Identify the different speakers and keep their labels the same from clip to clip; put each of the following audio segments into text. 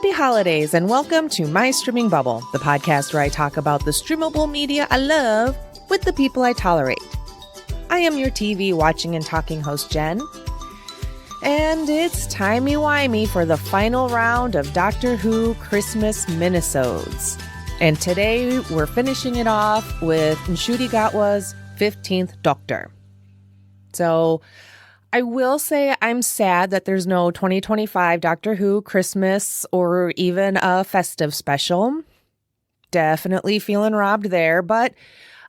Speaker 1: Happy holidays and welcome to My Streaming Bubble, the podcast where I talk about the streamable media I love with the people I tolerate. I am your TV watching and talking host, Jen. And it's timey-wimey for the final round of Doctor Who Christmas minisodes. And today we're finishing it off with Ncuti Gatwa's 15th Doctor. So I will say I'm sad that there's no 2025 Doctor Who Christmas or even a festive special. Definitely feeling robbed there, but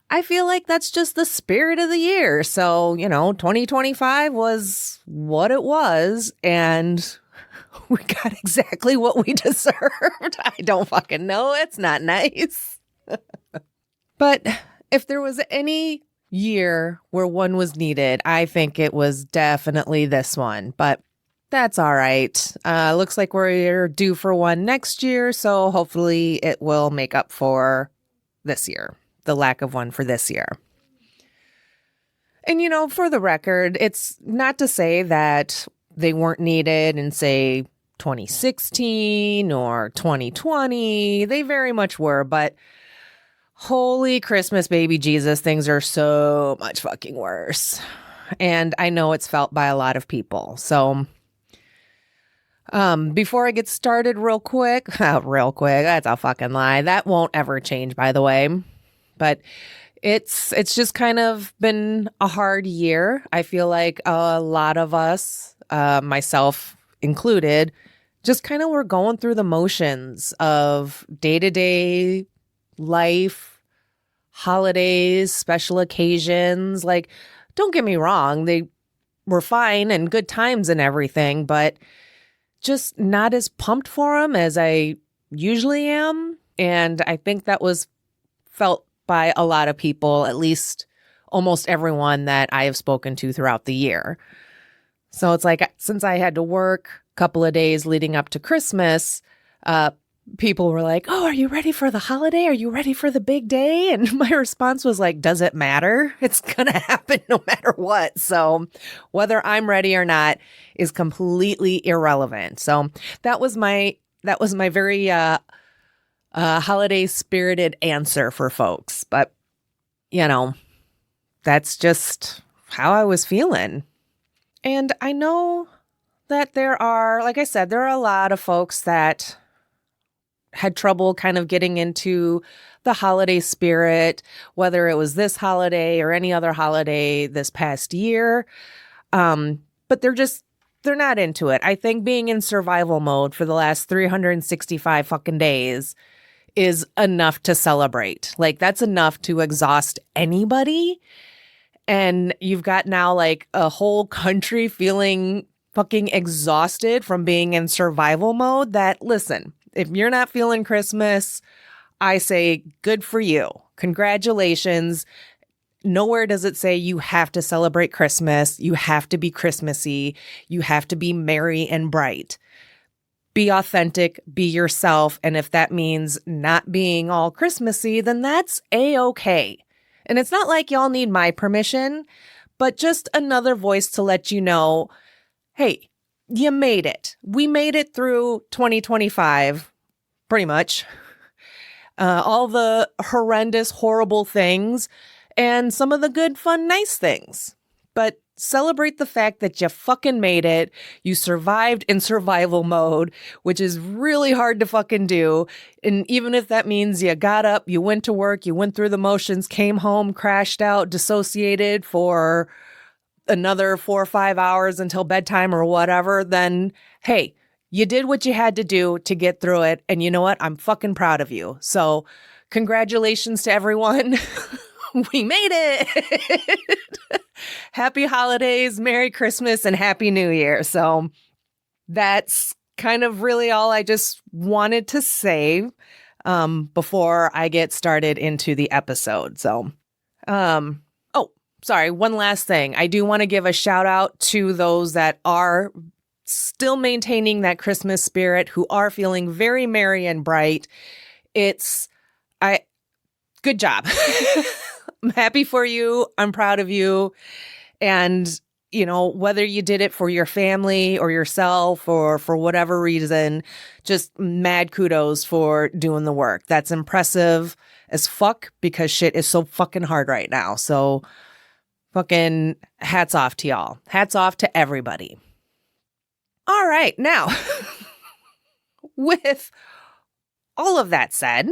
Speaker 1: I feel like that's just the spirit of the year. So, 2025 was what it was, and we got exactly what we deserved. I don't fucking know. It's not nice. But if there was any year where one was needed, I think it was definitely this one, but that's all right. Looks like we're due for one next year, so hopefully it will make up for this year, the lack of one for this year. And for the record, it's not to say that they weren't needed in, say, 2016 or 2020. They very much were, but holy Christmas, baby Jesus, things are so much fucking worse. And I know it's felt by a lot of people. So before I get started real quick, that's a fucking lie. That won't ever change, by the way. But it's just kind of been a hard year. I feel like a lot of us, myself included, just kind of were going through the motions of day-to-day life, holidays, special occasions. Like, don't get me wrong, they were fine and good times and everything, but just not as pumped for them as I usually am. And I think that was felt by a lot of people, at least almost everyone that I have spoken to throughout the year. So it's like, since I had to work a couple of days leading up to Christmas, people were like, oh, are you ready for the holiday? Are you ready for the big day? And my response was like, does it matter? It's going to happen no matter what. So whether I'm ready or not is completely irrelevant. So that was my very holiday spirited answer for folks. But, that's just how I was feeling. And I know that there are a lot of folks that had trouble kind of getting into the holiday spirit, whether it was this holiday or any other holiday this past year. But they're not into it. I think being in survival mode for the last 365 fucking days is enough to celebrate. Like, that's enough to exhaust anybody. And you've got now like a whole country feeling fucking exhausted from being in survival mode. That, listen, if you're not feeling Christmas, I say good for you. Congratulations. Nowhere does it say you have to celebrate Christmas. You have to be Christmassy. You have to be merry and bright. Be authentic, be yourself. And if that means not being all Christmassy, then that's A-okay. And it's not like y'all need my permission, but just another voice to let you know, hey, you made it. We made it through 2025, pretty much. All the horrendous, horrible things and some of the good, fun, nice things. But celebrate the fact that you fucking made it. You survived in survival mode, which is really hard to fucking do. And even if that means you got up, you went to work, you went through the motions, came home, crashed out, dissociated for another 4 or 5 hours until bedtime or whatever, then hey, you did what you had to do to get through it. And you know what? I'm fucking proud of you. So congratulations to everyone. We made it. Happy holidays, Merry Christmas, and Happy New Year. So that's kind of really all I just wanted to say before I get started into the episode. So, sorry, one last thing. I do want to give a shout out to those that are still maintaining that Christmas spirit, who are feeling very merry and bright. Good job. I'm happy for you. I'm proud of you. And whether you did it for your family or yourself or for whatever reason, just mad kudos for doing the work. That's impressive as fuck because shit is so fucking hard right now. So fucking hats off to y'all. Hats off to everybody. All right. Now, with all of that said,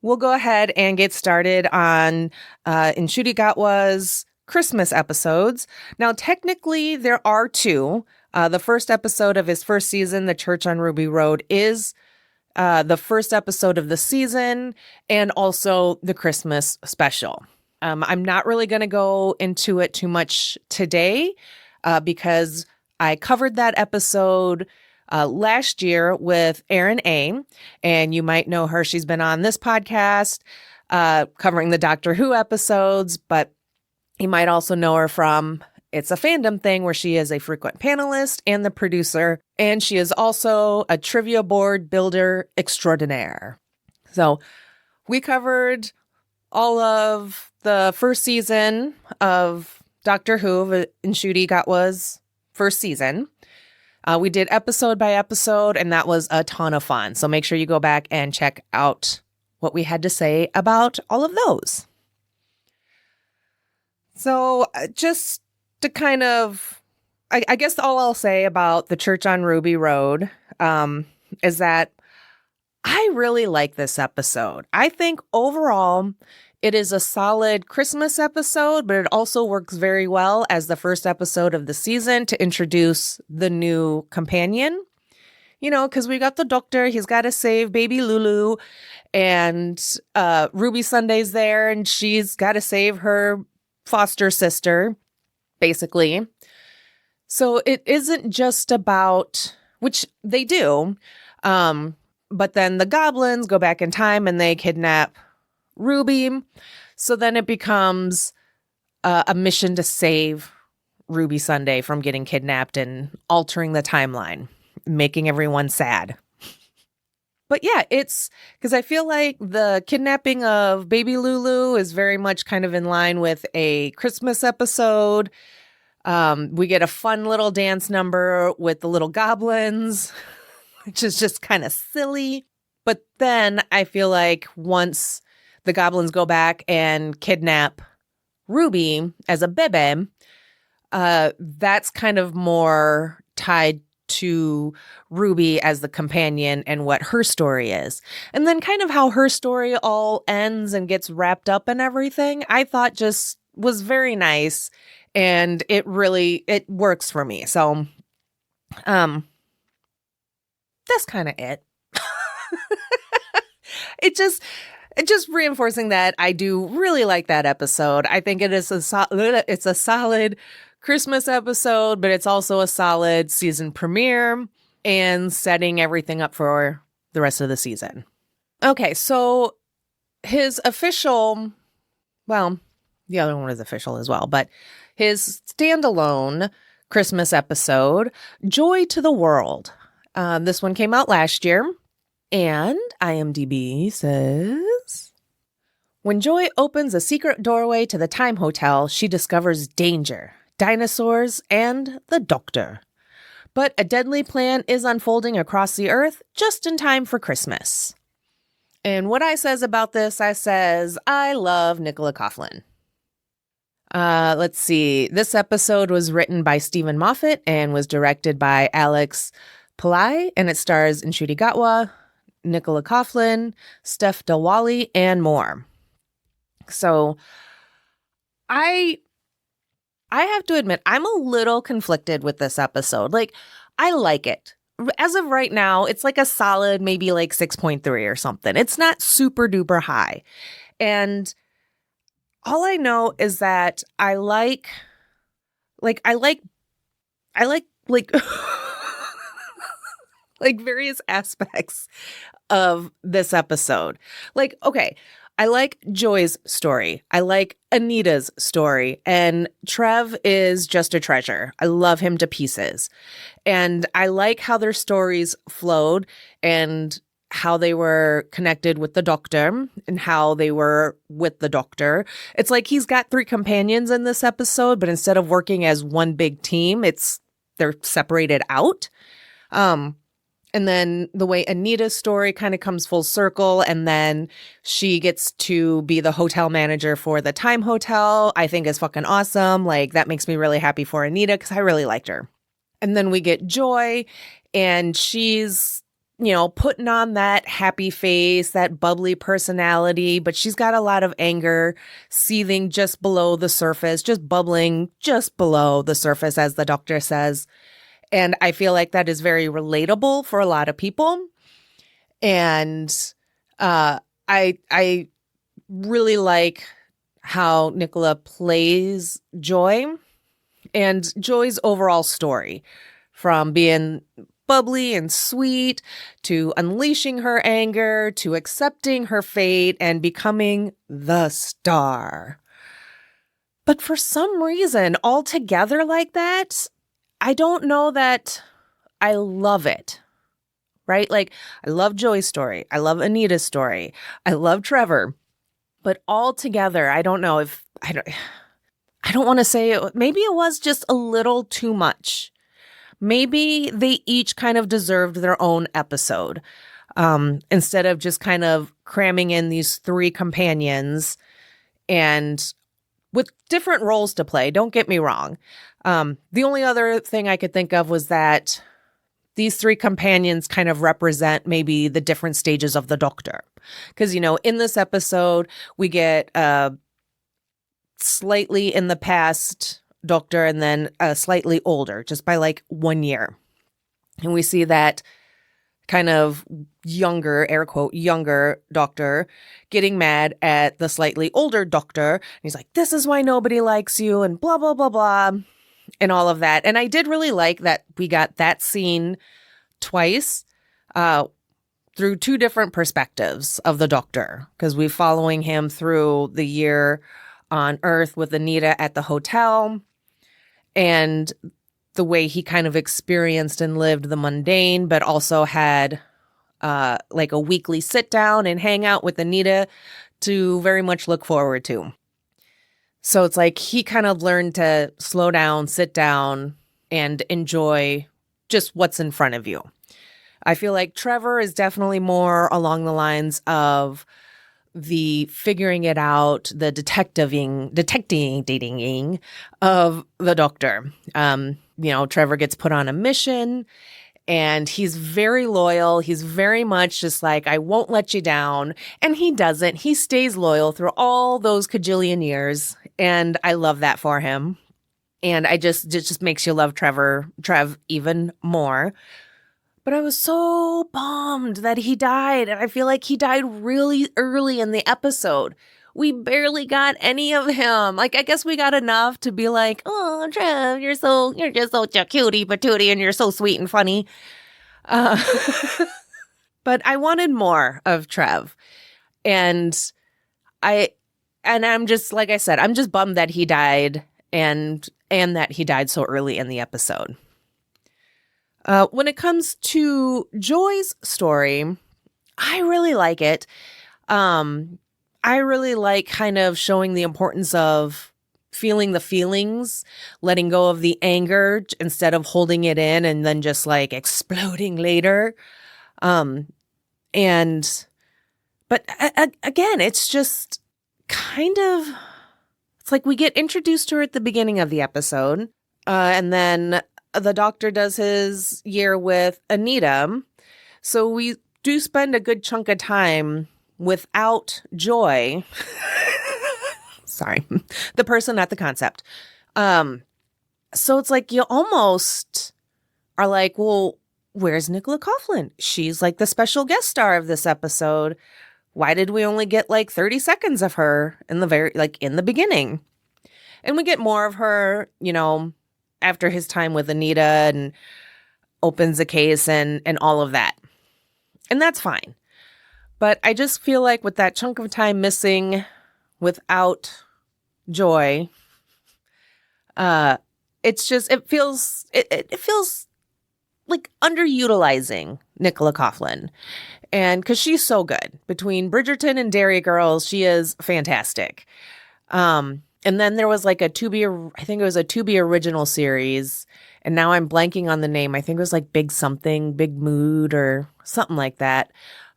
Speaker 1: we'll go ahead and get started on Ncuti Gatwa's Christmas episodes. Now, technically, there are two. The first episode of his first season, The Church on Ruby Road, is the first episode of the season and also the Christmas special. I'm not really going to go into it too much today because I covered that episode last year with Erin A. And you might know her. She's been on this podcast covering the Doctor Who episodes, but you might also know her from It's a Fandom Thing, where she is a frequent panelist and the producer. And she is also a trivia board builder extraordinaire. So we covered all of the first season of Doctor Who, Ncuti Gatwa's first season. We did episode by episode, and that was a ton of fun. So make sure you go back and check out what we had to say about all of those. So just to kind of, I guess all I'll say about The Church on Ruby Road is that I really like this episode. I think overall it is a solid Christmas episode, but it also works very well as the first episode of the season to introduce the new companion. Because we got the doctor, he's got to save baby Lulu, and Ruby Sunday's there, and she's got to save her foster sister, basically. So it isn't just about, which they do, but then the goblins go back in time and they kidnap Ruby. So then it becomes a mission to save Ruby Sunday from getting kidnapped and altering the timeline, making everyone sad. But yeah, it's because I feel like the kidnapping of baby Lulu is very much kind of in line with a Christmas episode. We get a fun little dance number with the little goblins, which is just kind of silly. But then I feel like once the goblins go back and kidnap Ruby as a bebe, that's kind of more tied to Ruby as the companion and what her story is. And then kind of how her story all ends and gets wrapped up and everything, I thought just was very nice. And it works for me. So, that's kind of it. It just reinforcing that I do really like that episode. I think it's a solid Christmas episode, but it's also a solid season premiere and setting everything up for the rest of the season. Okay, so his official, well, the other one is official as well, but his standalone Christmas episode, Joy to the World. This one came out last year, and IMDb says, when Joy opens a secret doorway to the Time Hotel, she discovers danger, dinosaurs, and the Doctor. But a deadly plan is unfolding across the earth just in time for Christmas. And what I says about this, I love Nicola Coughlan. Let's see. This episode was written by Stephen Moffat and was directed by Alex Pillai, and it stars Ncuti Gatwa, Nicola Coughlan, Steph Delwally, and more. So I have to admit, I'm a little conflicted with this episode. Like, I like it. As of right now, it's like a solid, maybe like 6.3 or something. It's not super duper high. And all I know is that I like like like various aspects of this episode. Like, okay, I like Joy's story. I like Anita's story. And Trev is just a treasure. I love him to pieces. And I like how their stories flowed. And how they were connected with the doctor and how they were with the doctor. It's like he's got 3 companions in this episode, but instead of working as one big team, they're separated out. And then the way Anita's story kind of comes full circle, and then she gets to be the hotel manager for the Time Hotel, I think is fucking awesome. Like, that makes me really happy for Anita because I really liked her. And then we get Joy, and she's, putting on that happy face, that bubbly personality, but she's got a lot of anger seething just below the surface, just bubbling just below the surface, as the doctor says. And I feel like that is very relatable for a lot of people. And I really like how Nicola plays Joy and Joy's overall story, from being bubbly and sweet to unleashing her anger to accepting her fate and becoming the star. But for some reason, all together like that, I don't know that I love it, right? Like, I love Joy's story. I love Anita's story. I love Trevor. But all together, I don't know if, I don't want to say maybe it was just a little too much. Maybe they each kind of deserved their own episode, instead of just kind of cramming in these 3 companions and with different roles to play. Don't get me wrong. The only other thing I could think of was that these 3 companions kind of represent maybe the different stages of the doctor. Because, in this episode, we get slightly in the past doctor and then slightly older, just by like 1 year. And we see that kind of younger, air quote, younger doctor getting mad at the slightly older doctor. And he's like, this is why nobody likes you, and blah, blah, blah, blah, and all of that. And I did really like that we got that scene twice through 2 different perspectives of the doctor, because we're following him through the year on Earth with Anita at the hotel and the way he kind of experienced and lived the mundane, but also had like a weekly sit down and hang out with Anita to very much look forward to. So it's like he kind of learned to slow down, sit down, and enjoy just what's in front of you. I feel like Trevor is definitely more along the lines of the figuring it out, the detecting of the doctor. Trevor gets put on a mission and he's very loyal. He's very much just like, I won't let you down. And he doesn't. He stays loyal through all those cajillion years. And I love that for him. And it just makes you love Trev even more. But I was so bummed that he died. And I feel like he died really early in the episode. We barely got any of him. Like, I guess we got enough to be like, oh, Trev, you're just so cutie patootie and you're so sweet and funny. But I wanted more of Trev. And I'm just, like I said, I'm just bummed that he died and that he died so early in the episode. When it comes to Joy's story, I really like it. I really like kind of showing the importance of feeling the feelings, letting go of the anger instead of holding it in and then just like exploding later. But again, it's just kind of, it's like we get introduced to her at the beginning of the episode, and then the doctor does his year with Anita. So we do spend a good chunk of time without Joy. Sorry, the person, not the concept. So it's like you almost are like, well, where's Nicola Coughlan? She's like the special guest star of this episode. Why did we only get like 30 seconds of her in the beginning? And we get more of her, after his time with Anita and opens a case and all of that. And that's fine. But I just feel like with that chunk of time missing without Joy, it feels like underutilizing Nicola Coughlan. And because she's so good. Between Bridgerton and Dairy Girls, she is fantastic. And then there was like I think it was a Tubi original series. And now I'm blanking on the name. I think it was like Big Something, Big Mood or something like that.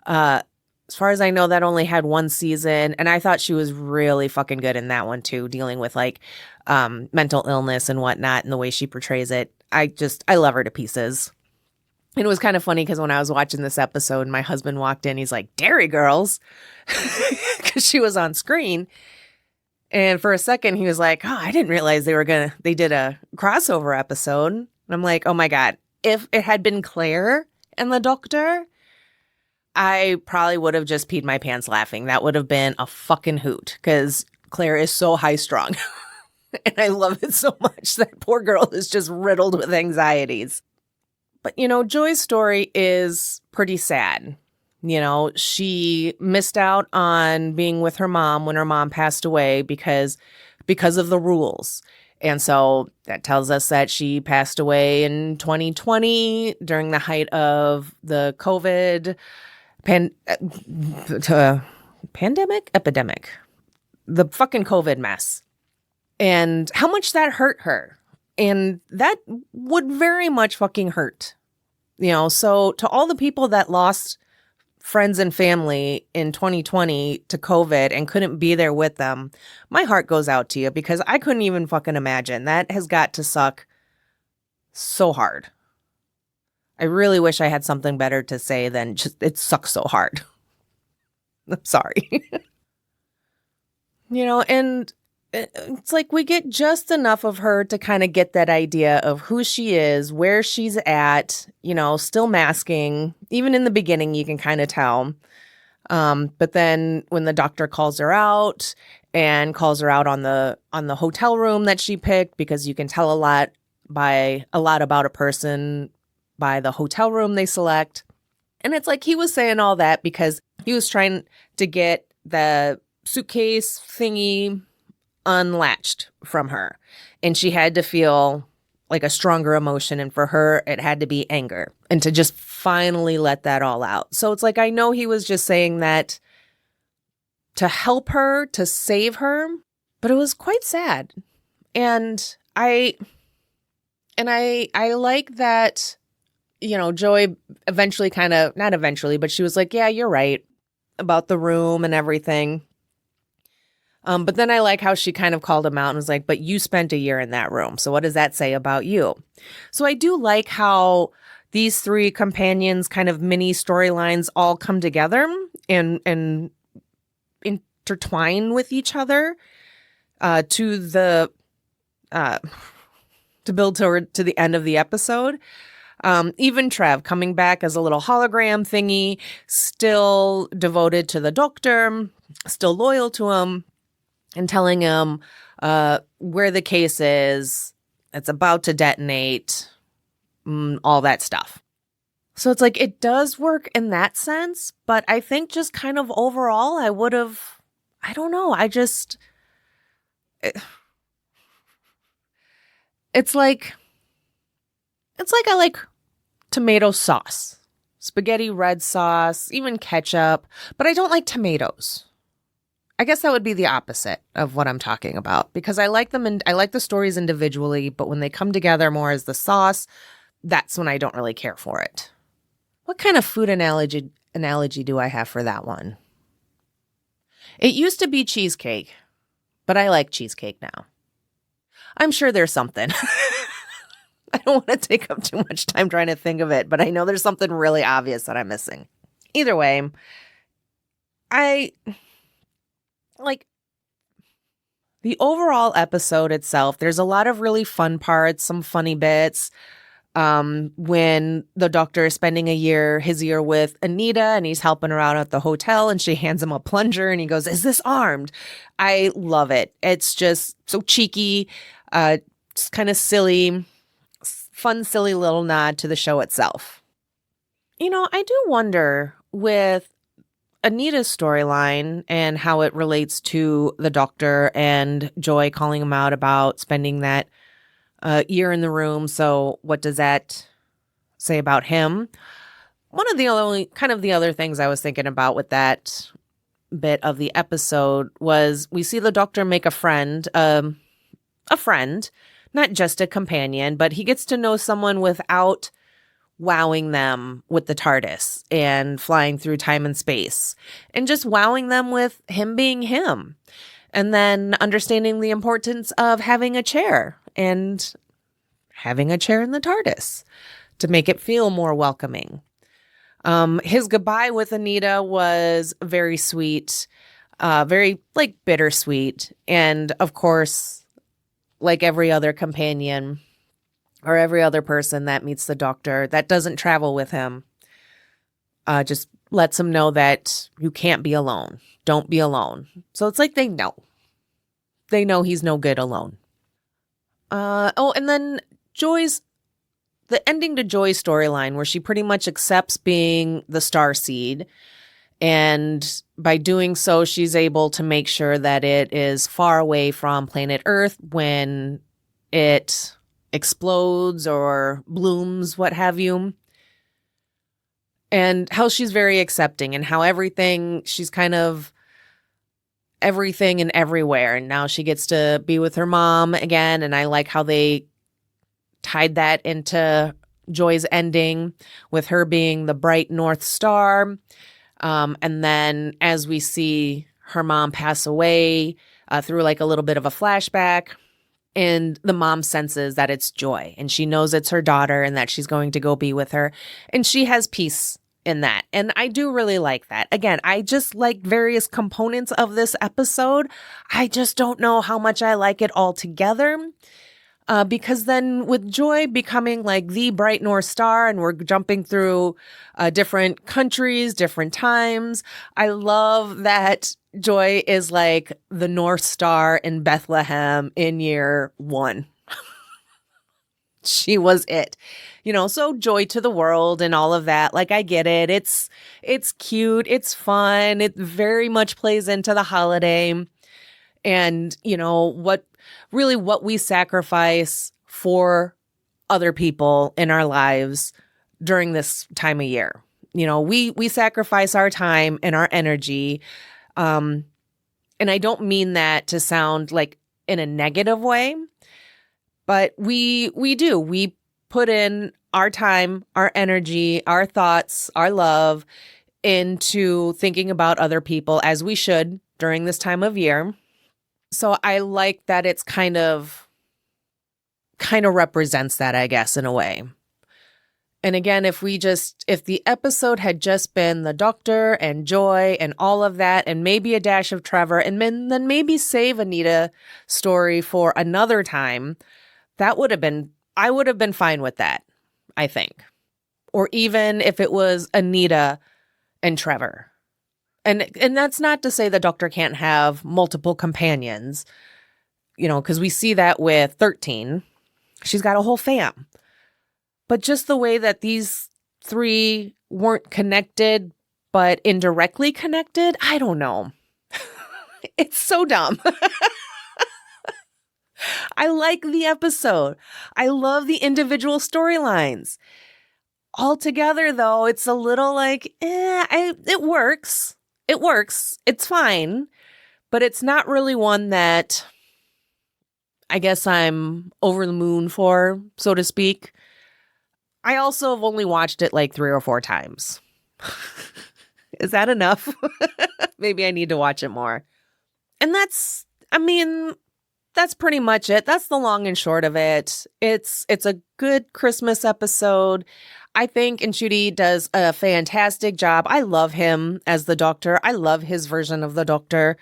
Speaker 1: As far as I know, that only had one season. And I thought she was really fucking good in that one too, dealing with like mental illness and whatnot and the way she portrays it. I love her to pieces. And it was kind of funny because when I was watching this episode, my husband walked in. He's like, Dairy Girls, because she was on screen. And for a second, he was like, oh, I didn't realize they did a crossover episode. And I'm like, oh my God, if it had been Claire and the Doctor, I probably would have just peed my pants laughing. That would have been a fucking hoot because Claire is so high strung. And I love it so much. That poor girl is just riddled with anxieties. But, Joy's story is pretty sad. She missed out on being with her mom when her mom passed away because of the rules. And so that tells us that she passed away in 2020 during the height of the COVID epidemic, the fucking COVID mess, and how much that hurt her. And that would very much fucking hurt, so to all the people that lost friends and family in 2020 to COVID and couldn't be there with them, my heart goes out to you because I couldn't even fucking imagine. That has got to suck so hard. I really wish I had something better to say than just, it sucks so hard. I'm sorry. And it's like we get just enough of her to kind of get that idea of who she is, where she's at, still masking. Even in the beginning, you can kind of tell. But then when the doctor calls her out and calls her out on the hotel room that she picked, because you can tell a lot about a person by the hotel room they select. And it's like he was saying all that because he was trying to get the suitcase thingy unlatched from her. And she had to feel like a stronger emotion. And for her, it had to be anger and to just finally let that all out. So it's like, I know he was just saying that to help her, to save her, but it was quite sad. And I like that, Joy eventually not eventually, but she was like, yeah, you're right about the room and everything. But then I like how she kind of called him out and was like, but you spent a year in that room. So what does that say about you? So I do like how these three companions kind of mini storylines all come together and intertwine with each other to build to the end of the episode. Even Trev coming back as a little hologram thingy, still devoted to the Doctor, still loyal to him, and telling him where the case is, it's about to detonate, all that stuff. So it's like it does work in that sense, but I think just kind of overall, I don't know, it's like I like tomato sauce, spaghetti red sauce, even ketchup, but I don't like tomatoes. I guess that would be the opposite of what I'm talking about because I like them and I like the stories individually, but when they come together more as the sauce, that's when I don't really care for it. What kind of food analogy do I have for that one? It used to be cheesecake, but I like cheesecake now. I'm sure there's something. I don't want to take up too much time trying to think of it, but I know there's something really obvious that I'm missing. Either way, I like the overall episode itself. There's a lot of really fun parts, some funny bits. When the Doctor is spending his year with Anita and he's helping her out at the hotel and she hands him a plunger and he goes, "Is this armed?" I love it. It's just so cheeky, it's kind of silly, fun, silly little nod to the show itself. I do wonder with Anita's storyline and how it relates to the Doctor and Joy calling him out about spending that year in the room. So what does that say about him? one of the only kind of the other things I was thinking about with that bit of the episode was we see the doctor make a friend, not just a companion, but he gets to know someone without wowing them with the TARDIS and flying through time and space, and just wowing them with him being him. And then understanding the importance of having a chair and having a chair in the TARDIS to make it feel more welcoming. His goodbye with Anita was very sweet, very like bittersweet. And of course, like every other companion or every other person that meets the doctor that doesn't travel with him, just lets him know that you can't be alone. Don't be alone. So it's like they know. They know he's no good alone. And then the ending to Joy's storyline where she pretty much accepts being the starseed. And by doing so, she's able to make sure that it is far away from planet Earth when it explodes or blooms, what have you. And how she's very accepting and how she's kind of everything and everywhere. And now she gets to be with her mom again. And I like how they tied that into Joy's ending with her being the bright North Star. And then as we see her mom pass away through like a little bit of a flashback, and the mom senses that it's Joy and she knows it's her daughter and that she's going to go be with her. And she has peace in that. And I do really like that. Again, I just like various components of this episode. I just don't know how much I like it all together. Because then with Joy becoming like the bright North Star and we're jumping through different countries, different times, I love that Joy is like the North Star in Bethlehem in year 1. She was it, so joy to the world and all of that. Like, I get it. It's cute. It's fun. It very much plays into the holiday. And, what we sacrifice for other people in our lives during this time of year. We sacrifice our time and our energy. And I don't mean that to sound like in a negative way, but we do. We put in our time, our energy, our thoughts, our love into thinking about other people, as we should during this time of year. So I like that it's kind of represents that, I guess, in a way. And again, if the episode had just been the Doctor and Joy and all of that, and maybe a dash of Trevor, and then maybe save Anita story for another time, I would have been fine with that, I think. Or even if it was Anita and Trevor. And that's not to say the Doctor can't have multiple companions, because we see that with 13. She's got a whole fam. But just the way that these 3 weren't connected, but indirectly connected, I don't know. It's so dumb. I like the episode. I love the individual storylines. Altogether, though, it's a little like, it works. It works. It's fine. But it's not really one that I guess I'm over the moon for, so to speak. I also have only watched it like 3 or 4 times. Is that enough? Maybe I need to watch it more. And that's pretty much it. That's the long and short of it. It's a good Christmas episode. I think Ncuti does a fantastic job. I love him as the Doctor. I love his version of the Doctor.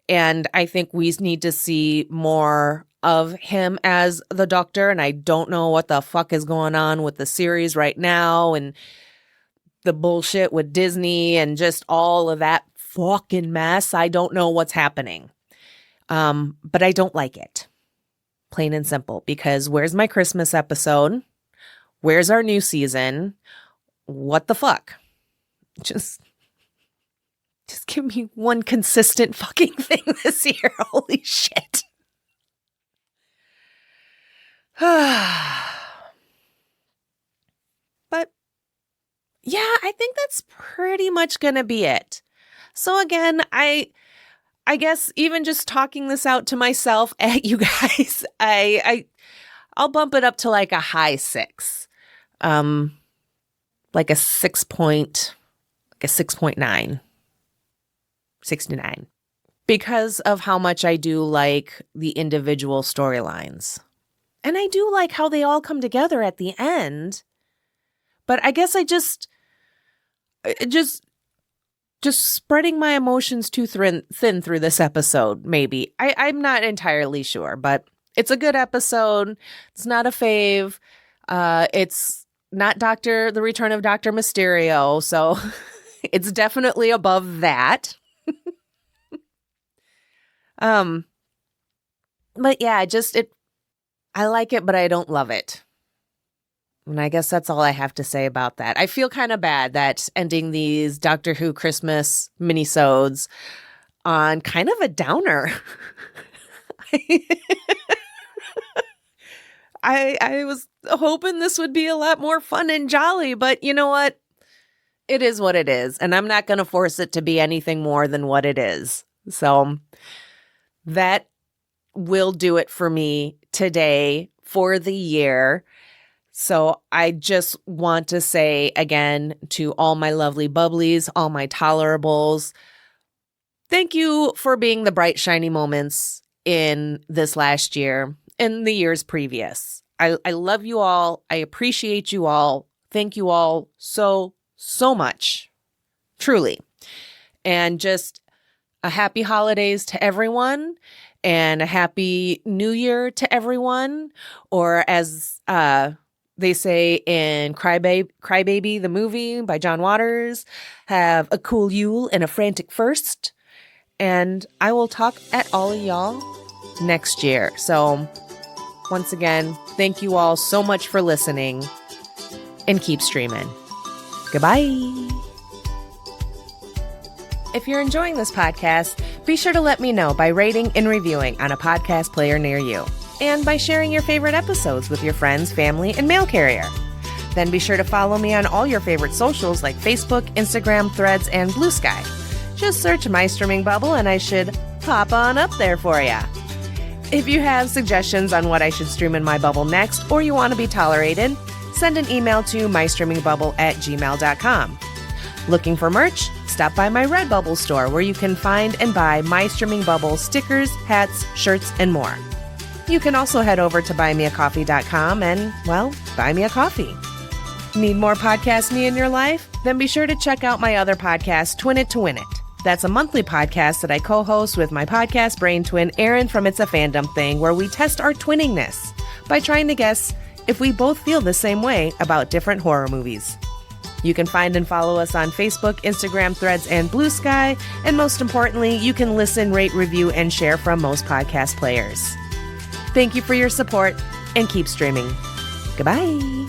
Speaker 1: And I think we need to see more of him as the Doctor. And I don't know what the fuck is going on with the series right now and the bullshit with Disney and just all of that fucking mess. I don't know what's happening. But I don't like it. Plain and simple. Because where's my Christmas episode? Where's our new season? What the fuck? Just give me one consistent fucking thing this year. Holy shit. But yeah, I that's pretty much going to be it. So again, I guess even just talking this out to myself at you guys, I'll bump it up to like a high 6. Like a 6.9. 69. Because of how much I do like the individual storylines. And I do like how they all come together at the end. But I guess I just spreading my emotions too thin through this episode, maybe. I'm not entirely sure, but it's a good episode. It's not a fave. It's not the Return of Dr. Mysterio, so it's definitely above that. But yeah, I like it, but I don't love it. And I guess that's all I have to say about that. I feel kind of bad that ending these Doctor Who Christmas minisodes on kind of a downer. I was hoping this would be a lot more fun and jolly, but you know what? It is what it is, and I'm not going to force it to be anything more than what it is. So that will do it for me today for the year. So I just want to say again to all my lovely bubblies, all my tolerables, thank you for being the bright, shiny moments in this last year and the years previous. I love you all. I appreciate you all. Thank you all so much. Truly. And just a happy holidays to everyone and a happy new year to everyone. Or as they say in Crybaby, the movie by John Waters, have a cool Yule and a frantic first. And I will talk at all of y'all next year. So once again, thank you all so much for listening and keep streaming. Goodbye. If you're enjoying this podcast, be sure to let me know by rating and reviewing on a podcast player near you, and by sharing your favorite episodes with your friends, family, and mail carrier. Then be sure to follow me on all your favorite socials like Facebook, Instagram, Threads, and Blue Sky. Just search My Streaming Bubble and I should pop on up there for ya. If you have suggestions on what I should stream in my bubble next, or you want to be tolerated, send an email to mystreamingbubble@gmail.com. Looking for merch? Stop by my Redbubble store where you can find and buy My Streaming Bubble stickers, hats, shirts, and more. You can also head over to buymeacoffee.com and, well, buy me a coffee. Need more podcast me in your life? Then be sure to check out my other podcast, Twin It to Win It. That's a monthly podcast that I co-host with my podcast brain twin, Erin from It's a Fandom Thing, where we test our twinningness by trying to guess if we both feel the same way about different horror movies. You can find and follow us on Facebook, Instagram, Threads, and Blue Sky. And most importantly, you can listen, rate, review, and share from most podcast players. Thank you for your support and keep streaming. Goodbye.